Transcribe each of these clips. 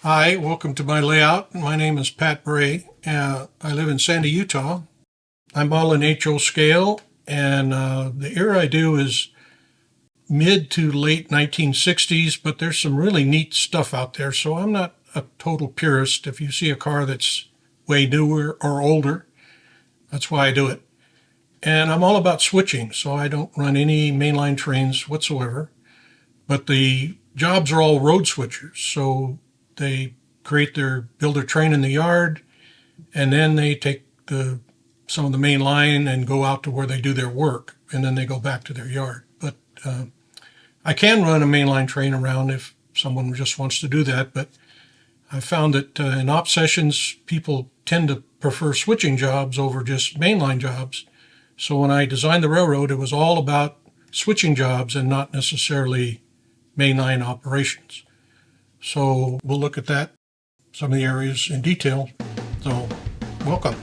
Hi, welcome to my layout. My name is Pat Bray. I live in Sandy, Utah. I'm all in HO scale, and the era I do is mid to late 1960s, but there's some really neat stuff out there. So I'm not a total purist. If you see a car that's way newer or older, that's why I do it. And I'm all about switching, so I don't run any mainline trains whatsoever. But the jobs are all road switchers, so they build their train in the yard, and then they take some of the main line and go out to where they do their work, and then they go back to their yard. But I can run a mainline train around if someone just wants to do that. But I found that in op sessions, people tend to prefer switching jobs over just mainline jobs. So when I designed the railroad, it was all about switching jobs and not necessarily mainline operations. So we'll look at that, some of the areas in detail. So welcome.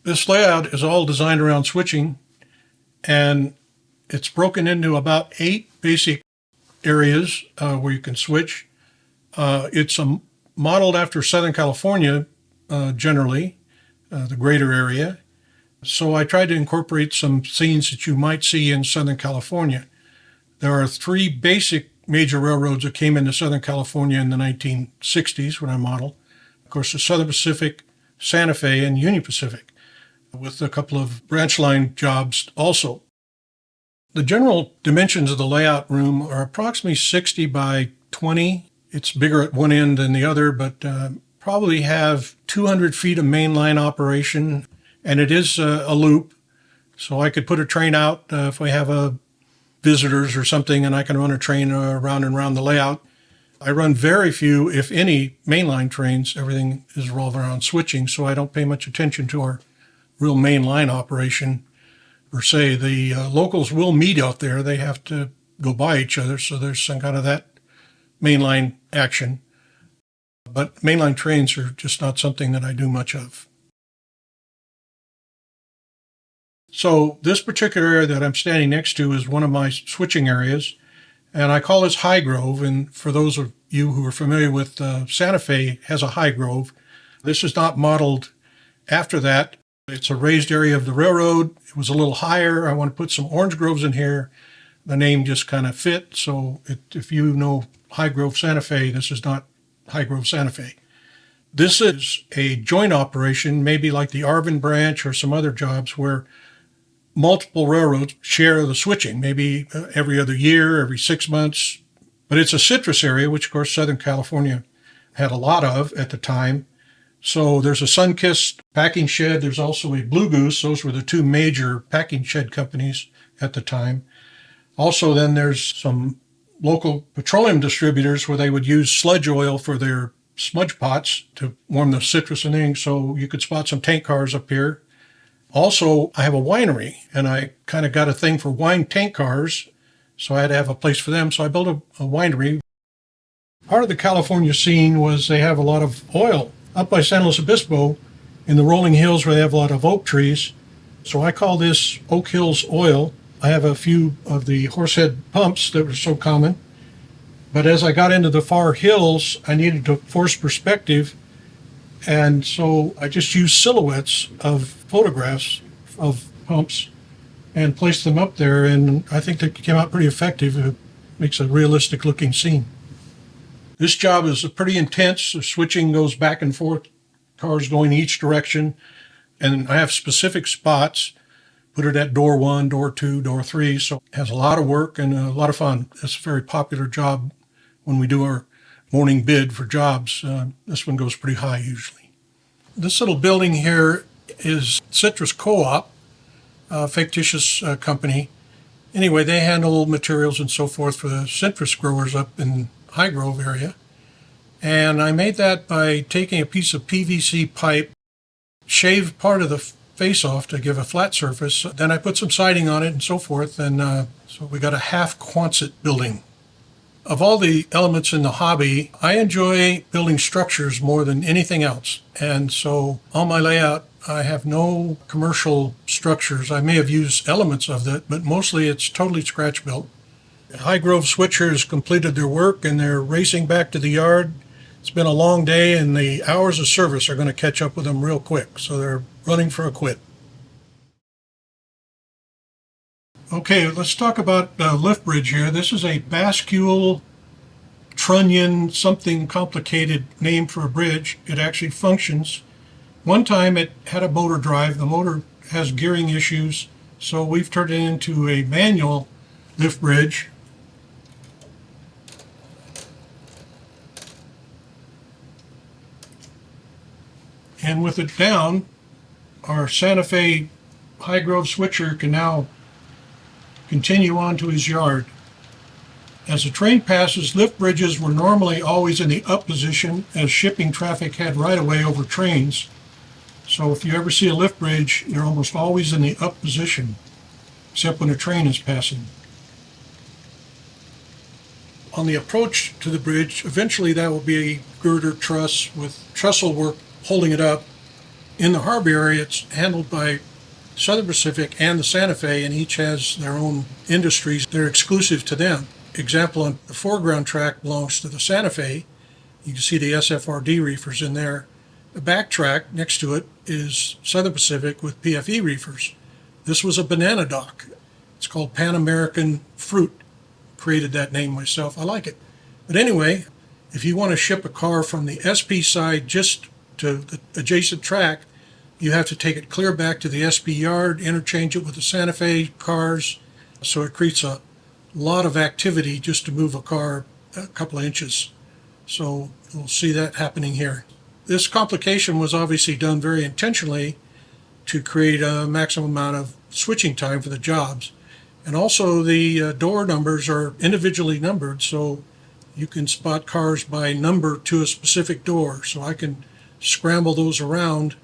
This layout is all designed around switching, and it's broken into about 8 basic areas where you can switch. It's modeled after Southern California, generally, the greater area. So I tried to incorporate some scenes that you might see in Southern California. There are 3 basic major railroads that came into Southern California in the 1960s when I modeled. Of course, the Southern Pacific, Santa Fe, and Union Pacific, with a couple of branch line jobs also. The general dimensions of the layout room are approximately 60 by 20. It's bigger at one end than the other, but probably have 200 feet of mainline operation, and it is a loop. So I could put a train out if we have visitors or something, and I can run a train around and around the layout. I run very few, if any, mainline trains. Everything is revolved around switching, so I don't pay much attention to our real main line operation per se. The locals will meet out there. They have to go by each other, so there's some kind of that mainline action. But mainline trains are just not something that I do much of. So this particular area that I'm standing next to is one of my switching areas, and I call this High Grove. And for those of you who are familiar with Santa Fe has a High Grove. This is not modeled after that. It's a raised area of the railroad. It was a little higher. I want to put some orange groves in here. The name just kind of fit. So if you know High Grove Santa Fe, this is not High Grove Santa Fe. This is a joint operation, maybe like the Arvin branch or some other jobs where multiple railroads share the switching, maybe every other year, every 6 months. But it's a citrus area, which of course Southern California had a lot of at the time. So there's a Sunkist packing shed. There's also a Blue Goose. Those were the 2 major packing shed companies at the time. Also, then there's some local petroleum distributors where they would use sludge oil for their smudge pots to warm the citrus and things. So you could spot some tank cars up here. Also, I have a winery, and I kind of got a thing for wine tank cars. So I had to have a place for them. So I built a winery. Part of the California scene was they have a lot of oil up by San Luis Obispo in the rolling hills where they have a lot of oak trees. So I call this Oak Hills oil. I have a few of the horsehead pumps that were so common. But as I got into the far hills, I needed to force perspective. And so I just used silhouettes of photographs of pumps and placed them up there. And I think they came out pretty effective. It makes a realistic looking scene. This job is pretty intense. The switching goes back and forth, cars going each direction. And I have specific spots, put it at door 1, door 2, door 3. So it has a lot of work and a lot of fun. It's a very popular job when we do our morning bid for jobs. This one goes pretty high usually. This little building here is Citrus Co-op, a fictitious company. Anyway, they handle materials and so forth for the citrus growers up in High Grove area. And I made that by taking a piece of PVC pipe, shaved part of the face off to give a flat surface. Then I put some siding on it and so forth. And so we got a half Quonset building. Of all the elements in the hobby, I enjoy building structures more than anything else. And so on my layout, I have no commercial structures. I may have used elements of that, but mostly it's totally scratch built. Highgrove switchers completed their work and they're racing back to the yard. It's been a long day and the hours of service are going to catch up with them real quick. So they're running for a quit. Okay, let's talk about lift bridge here. This is a bascule trunnion, something complicated name for a bridge. It actually functions. One time it had a motor drive. The motor has gearing issues, so we've turned it into a manual lift bridge. And with it down, our Santa Fe Highgrove switcher can now continue on to his yard. As the train passes, lift bridges were normally always in the up position as shipping traffic had right of way over trains. So if you ever see a lift bridge, they're almost always in the up position, except when a train is passing. On the approach to the bridge, eventually that will be a girder truss with trestle work holding it up. In the harbor area, it's handled by Southern Pacific and the Santa Fe, and each has their own industries. They're exclusive to them. Example, on the foreground track belongs to the Santa Fe. You can see the SFRD reefers in there. The back track next to it is Southern Pacific with PFE reefers. This was a banana dock. It's called Pan American Fruit. Created that name myself. I like it. But anyway, if you want to ship a car from the SP side just to the adjacent track, you have to take it clear back to the SP yard, interchange it with the Santa Fe cars. So it creates a lot of activity just to move a car a couple of inches. So we'll see that happening here. This complication was obviously done very intentionally to create a maximum amount of switching time for the jobs. And also the door numbers are individually numbered, so you can spot cars by number to a specific door. So I can scramble those around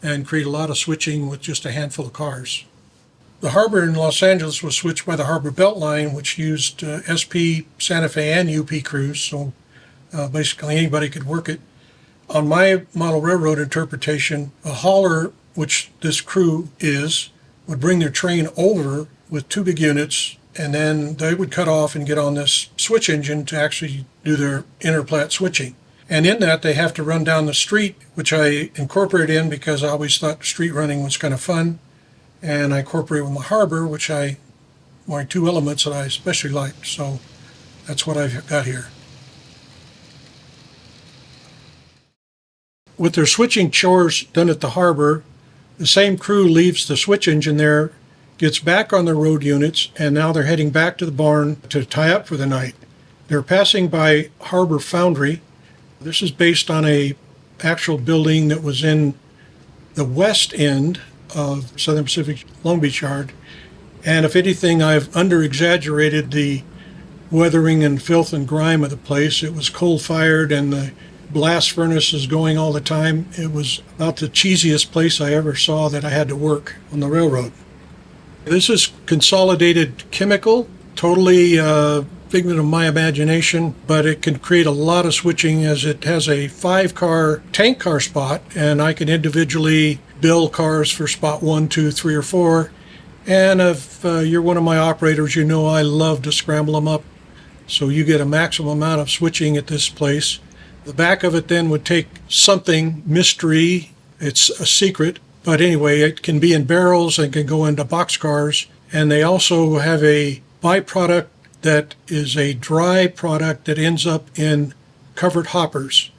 and create a lot of switching with just a handful of cars. The harbor in Los Angeles was switched by the Harbor Belt Line, which used SP, Santa Fe, and UP crews, so basically anybody could work it. On my model railroad interpretation, a hauler, which this crew is, would bring their train over with two big units, and then they would cut off and get on this switch engine to actually do their interplat switching. And in that, they have to run down the street, which I incorporated in because I always thought street running was kind of fun. And I incorporated with my harbor, which my two elements that I especially liked. So that's what I've got here. With their switching chores done at the harbor, the same crew leaves the switch engine there, gets back on their road units, and now they're heading back to the barn to tie up for the night. They're passing by Harbor Foundry. This is based on a actual building that was in the west end of Southern Pacific Long Beach Yard. And if anything, I've under-exaggerated the weathering and filth and grime of the place. It was coal-fired and the blast furnace is going all the time. It was about the cheesiest place I ever saw that I had to work on the railroad. This is consolidated chemical, totally figment of my imagination, but it can create a lot of switching as it has a 5-car tank car spot, and I can individually bill cars for spot 1, 2, 3, or 4. And if you're one of my operators, you know I love to scramble them up. So you get a maximum amount of switching at this place. The back of it then would take something mystery. It's a secret. But anyway, it can be in barrels and can go into boxcars. And they also have a byproduct that is a dry product that ends up in covered hoppers.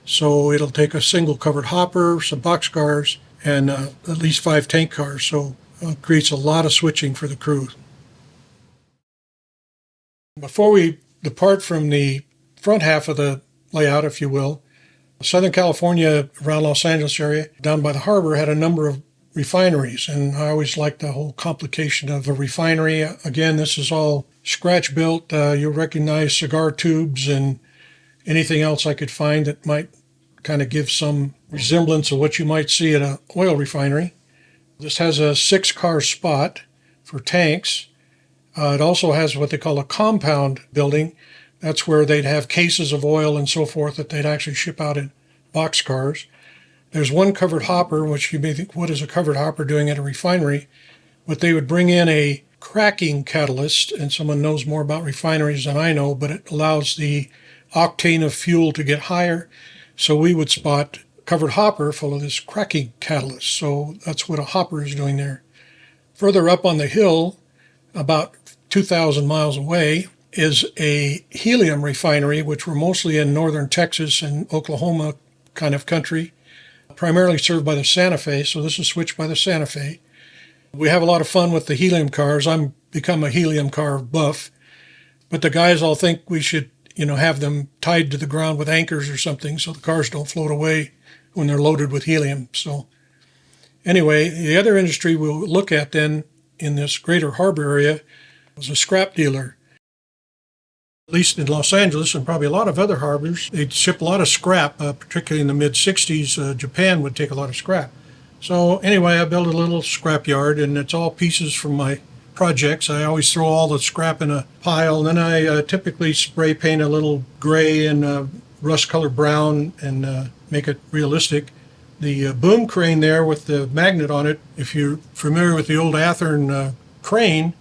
So it'll take a single covered hopper, some boxcars, and at least 5 tank cars. So it creates a lot of switching for the crew. Before we depart from the front half of the layout, if you will, Southern California, around Los Angeles area, down by the harbor, had a number of refineries. And I always liked the whole complication of a refinery. Again, this is all scratch built. You'll recognize cigar tubes and anything else I could find that might kind of give some resemblance of what you might see at an oil refinery. This has a 6-car spot for tanks. It also has what they call a compound building. That's where they'd have cases of oil and so forth that they'd actually ship out in boxcars. There's one covered hopper, which you may think, what is a covered hopper doing at a refinery? But they would bring in a cracking catalyst, and someone knows more about refineries than I know, but it allows the octane of fuel to get higher. So we would spot a covered hopper full of this cracking catalyst. So that's what a hopper is doing there. Further up on the hill, about 2,000 miles away, is a helium refinery, which were mostly in northern Texas and Oklahoma kind of country, primarily served by the Santa Fe. So this is switched by the Santa Fe. We have a lot of fun with the helium cars. I'm become a helium car buff, but the guys all think we should, have them tied to the ground with anchors or something so the cars don't float away when they're loaded with helium. So anyway, the other industry we'll look at then in this greater harbor area was a scrap dealer. At least in Los Angeles and probably a lot of other harbors, they'd ship a lot of scrap, particularly in the mid-60s. Japan would take a lot of scrap. So anyway, I built a little scrap yard, and it's all pieces from my projects. I always throw all the scrap in a pile, and then I typically spray paint a little gray and rust-colored brown and make it realistic. The boom crane there with the magnet on it, if you're familiar with the old Athearn crane,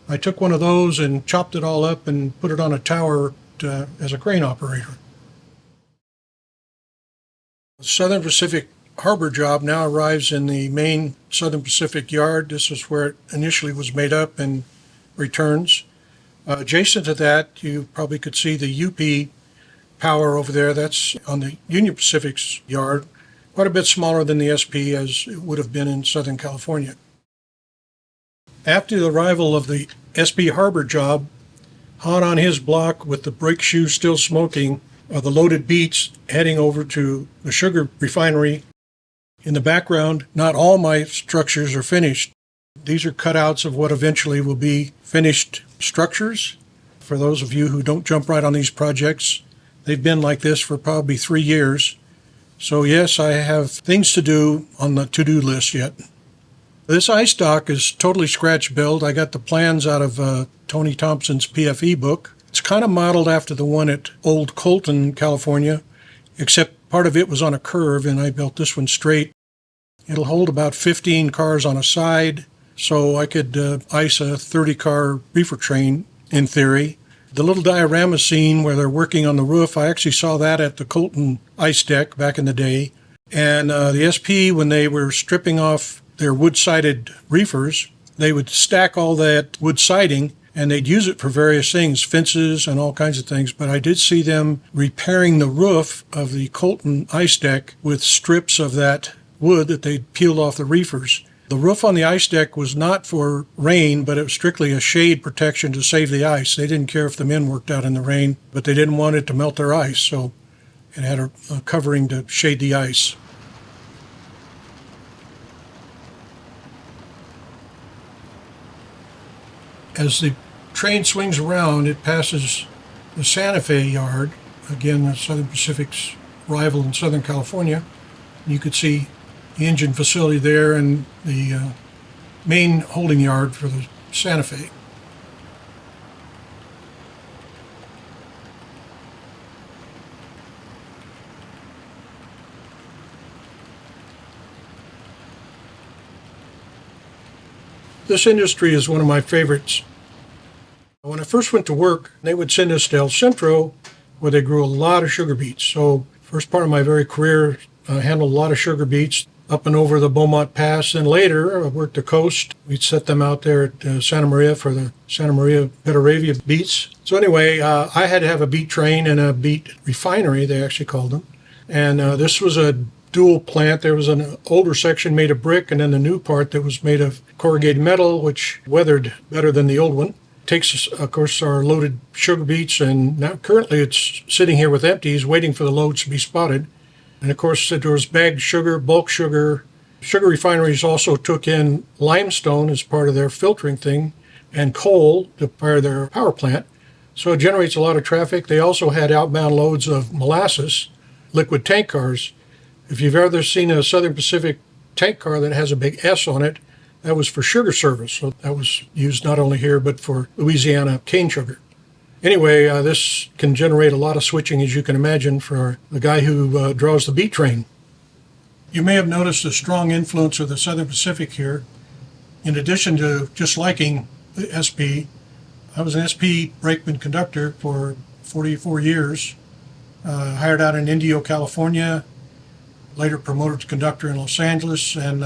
I took one of those and chopped it all up and put it on a tower as a crane operator. The Southern Pacific Harbor job now arrives in the main Southern Pacific yard. This is where it initially was made up and returns. Adjacent to that, you probably could see the UP power over there. That's on the Union Pacific's yard, quite a bit smaller than the SP as it would have been in Southern California. After the arrival of the SP Harbor job, hot on his block with the brake shoes still smoking are the loaded beets heading over to the sugar refinery. In the background, not all my structures are finished. These are cutouts of what eventually will be finished structures. For those of you who don't jump right on these projects, they've been like this for probably 3 years. So yes, I have things to do on the to-do list yet. This ice dock is totally scratch built. I got the plans out of Tony Thompson's PFE book. It's kind of modeled after the one at Old Colton, California, except part of it was on a curve, and I built this one straight. It'll hold about 15 cars on a side, so I could ice a 30-car reefer train, in theory. The little diorama scene where they're working on the roof, I actually saw that at the Colton ice deck back in the day. And the SP, when they were stripping off their wood-sided reefers, they would stack all that wood siding, and they'd use it for various things, fences and all kinds of things. But I did see them repairing the roof of the Colton ice deck with strips of that wood that they'd peeled off the reefers. The roof on the ice deck was not for rain, but it was strictly a shade protection to save the ice. They didn't care if the men worked out in the rain, but they didn't want it to melt their ice, so it had a covering to shade the ice. As the train swings around, it passes the Santa Fe yard, again, the Southern Pacific's rival in Southern California. You could see the engine facility there and the main holding yard for the Santa Fe. This industry is one of my favorites. When I first went to work, they would send us to El Centro, where they grew a lot of sugar beets. So first part of my very career, I handled a lot of sugar beets up and over the Beaumont Pass. And later, I worked the coast. We'd set them out there at Santa Maria for the Santa Maria Betaravia beets. So anyway, I had to have a beet train and a beet refinery, they actually called them. And this was a dual plant. There was an older section made of brick, and then the new part that was made of corrugated metal, which weathered better than the old one. Takes, of course, our loaded sugar beets, and now currently it's sitting here with empties, waiting for the loads to be spotted. And of course, there was bagged sugar, bulk sugar. Sugar refineries also took in limestone as part of their filtering thing, and coal to fire their power plant. So it generates a lot of traffic. They also had outbound loads of molasses, liquid tank cars. If you've ever seen a Southern Pacific tank car that has a big S on it, that was for sugar service. So that was used not only here, but for Louisiana cane sugar. Anyway, this can generate a lot of switching, as you can imagine, for the guy who draws the beet train. You may have noticed a strong influence of the Southern Pacific here. In addition to just liking the SP, I was an SP brakeman conductor for 44 years, hired out in Indio, California, later promoted to conductor in Los Angeles, and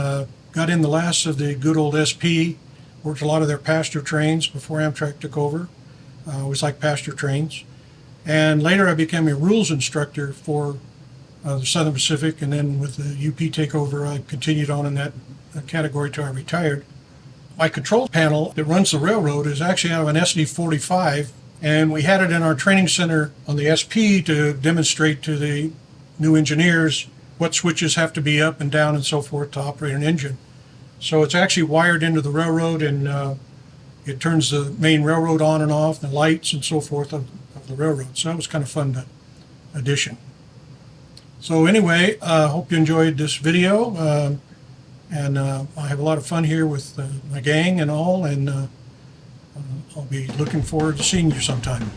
got in the last of the good old SP, worked a lot of their pasture trains before Amtrak took over. I always liked pasture trains. And later I became a rules instructor for the Southern Pacific, and then with the UP takeover, I continued on in that category till I retired. My control panel that runs the railroad is actually out of an SD45, and we had it in our training center on the SP to demonstrate to the new engineers what switches have to be up and down and so forth to operate an engine. So it's actually wired into the railroad, and it turns the main railroad on and off, the lights and so forth of the railroad. So that was kind of fun addition. So anyway, I hope you enjoyed this video. And I have a lot of fun here with my gang and all, and I'll be looking forward to seeing you sometime.